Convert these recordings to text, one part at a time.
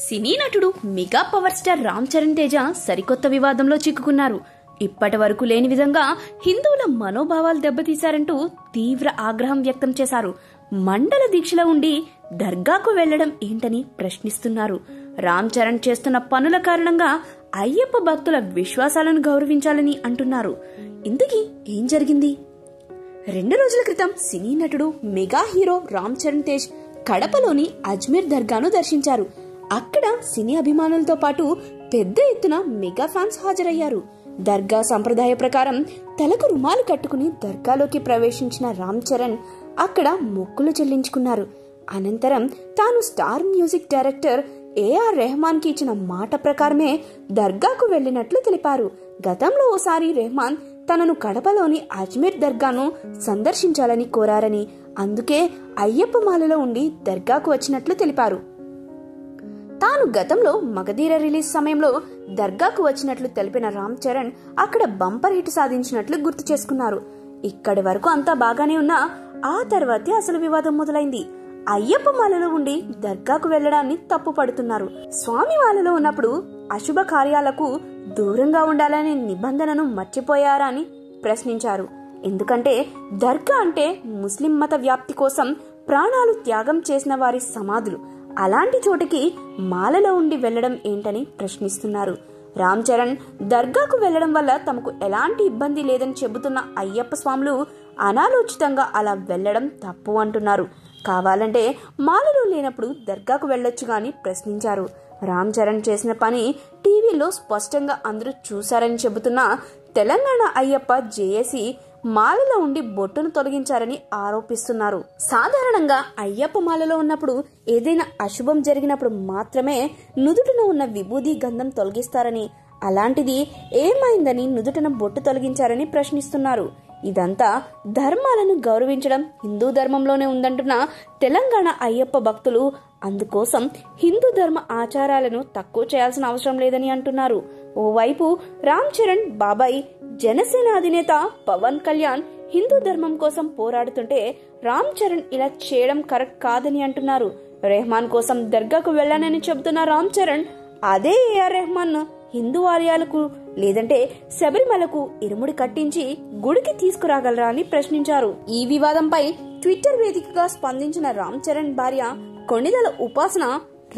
సినీ నటుడు mega power star Ram Charan Teja సరికొత్త వివాదంలో చిక్కుకున్నారు. ఇప్పటి వరకు లేని విధంగా హిందువుల మనోభావాలు దెబ్బతీశారంటూ తీవ్ర ఆగ్రహం వ్యక్తం చేశారు. మండల దీక్షలో ఉండి దర్గాకు వెళ్లడం ఏంటని ప్రశ్నిస్తున్నారు. రామ్ చరణ్ చేస్తున్న పనుల కారణంగా అయ్యప్ప భక్తుల విశ్వాసాలను గౌరవించాలని అంటున్నారు. ఇంతకీ ఏం జరిగింది? 2 రోజుల క్రితం సినీ నటుడు మెగా హీరో రామ్ చరణ్ తేజ్ కడపలోని అజ్మీర్ దర్గాను దర్శించారు. అక్కడ సినీ అభిమానులతో పాటు పెద్ద ఎత్తున మెగా ఫ్యాన్స్ హాజరయ్యారు. దర్గా సంప్రదాయ ప్రకారం తలకు రుమాలు కట్టుకుని దర్గాలోకి ప్రవేశించిన రామ్ చరణ్ అక్కడ మొక్కులు చెల్లించుకున్నారు. అనంతరం తాను star music director A R కి ఇచ్చిన మాట ప్రకారమే దర్గాకు వెళ్లినట్లు తెలిపారు. గతంలో ఓసారి రెహమాన్ తనను కడపలోని అజ్మీర్ దర్గాను సందర్శించాలని కోరారని, అందుకే అయ్యప్ప మాలలో ఉండి దర్గాకు వచ్చినట్లు తెలిపారు. తాను గతంలో మగధీర రిలీజ్ సమయంలో దర్గాకు వచ్చినట్లు తెలిపిన రామ్ చరణ్ అక్కడ బంపర్ హిట్ సాధించినట్లు గుర్తు చేసుకున్నారు. ఇక్కడి వరకు అంతా బాగానే ఉన్నా ఆ తర్వాతే అసలు వివాదం మొదలైంది. అయ్యప్ప మాలలో ఉండి దర్గాకు వెళ్లడాన్ని తప్పు పడుతున్నారు. స్వామి మాలలో ఉన్నప్పుడు అశుభ కార్యాలకు దూరంగా ఉండాలనే నిబంధనను మర్చిపోయారా అని ప్రశ్నించారు. ఎందుకంటే దర్గా అంటే ముస్లిం మత వ్యాప్తి కోసం ప్రాణాలు త్యాగం చేసిన వారి సమాధులు. అలాంటి చోటికి మాలలో ఉండి వెళ్లడం ఏంటని ప్రశ్నిస్తున్నారు. రామ్ చరణ్ దర్గాకు వెళ్లడం వల్ల తమకు ఎలాంటి ఇబ్బంది లేదని చెబుతున్న అయ్యప్ప స్వాములు అనాలోచితంగా అలా వెళ్లడం తప్పు అంటున్నారు. కావాలంటే మాలలో లేనప్పుడు దర్గాకు వెళ్లొచ్చు గాని ప్రశ్నించారు. రామ్ చరణ్ చేసిన పని టీవీలో స్పష్టంగా అందరూ చూశారని చెబుతున్న తెలంగాణ అయ్యప్ప జేఏసీ మాలలో ఉండి బొట్టును తొలగించారని ఆరోపిస్తున్నారు. సాధారణంగా అయ్యప్ప మాలలో ఉన్నప్పుడు ఏదైనా అశుభం జరిగినప్పుడు మాత్రమే నుదుటిన ఉన్న విభూది గంధం తొలగిస్తారని, అలాంటిది ఏమైందని నుదుటిన బొట్టు తొలగించారని ప్రశ్నిస్తున్నారు. ఇదంతా ధర్మాలను గౌరవించడం హిందూ ధర్మంలోనే ఉందంటున్న తెలంగాణ అయ్యప్ప భక్తులు అందుకోసం హిందూ ధర్మ ఆచారాలను తక్కువ చేయాల్సిన అవసరం లేదని అంటున్నారు. ఓవైపు రామ్ చరణ్ బాబాయ్ జనసేన అధినేత పవన్ కళ్యాణ్ హిందూ ధర్మం కోసం పోరాడుతుంటే రామ్ చరణ్ ఇలా చేయడం కరెక్ట్ కాదని అంటున్నారు. రెహమాన్ కోసం దర్గాకు వెళ్లానని చెబుతున్న రామ్ చరణ్ అదే ఏఆర్ రెహమాన్ హిందూ ఆలయాలకు లేదంటే శబరిమలకు ఇరుముడి కట్టించి గుడికి తీసుకురాగలరా అని ప్రశ్నించారు. ఈ వివాదంపై ట్విట్టర్ వేదికగా స్పందించిన రామ్ చరణ్ భార్య కొణిదెల ఉపాసన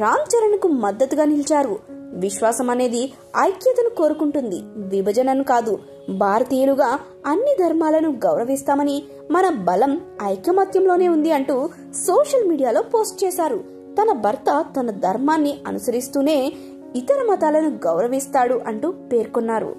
రామ్ చరణ్ కు మద్దతుగా నిలిచారు. విశ్వాసం అనేది ఐక్యతను కోరుకుంటుంది, విభజనను కాదు. భారతీయులుగా అన్ని ధర్మాలను గౌరవిస్తామని, మన బలం ఐకమత్యంలోనే ఉంది అంటూ సోషల్ మీడియాలో పోస్ట్ చేశారు. తన భర్త తన ధర్మాన్ని అనుసరిస్తూనే ఇతర మతాలను గౌరవిస్తాడు అంటూ పేర్కొన్నారు.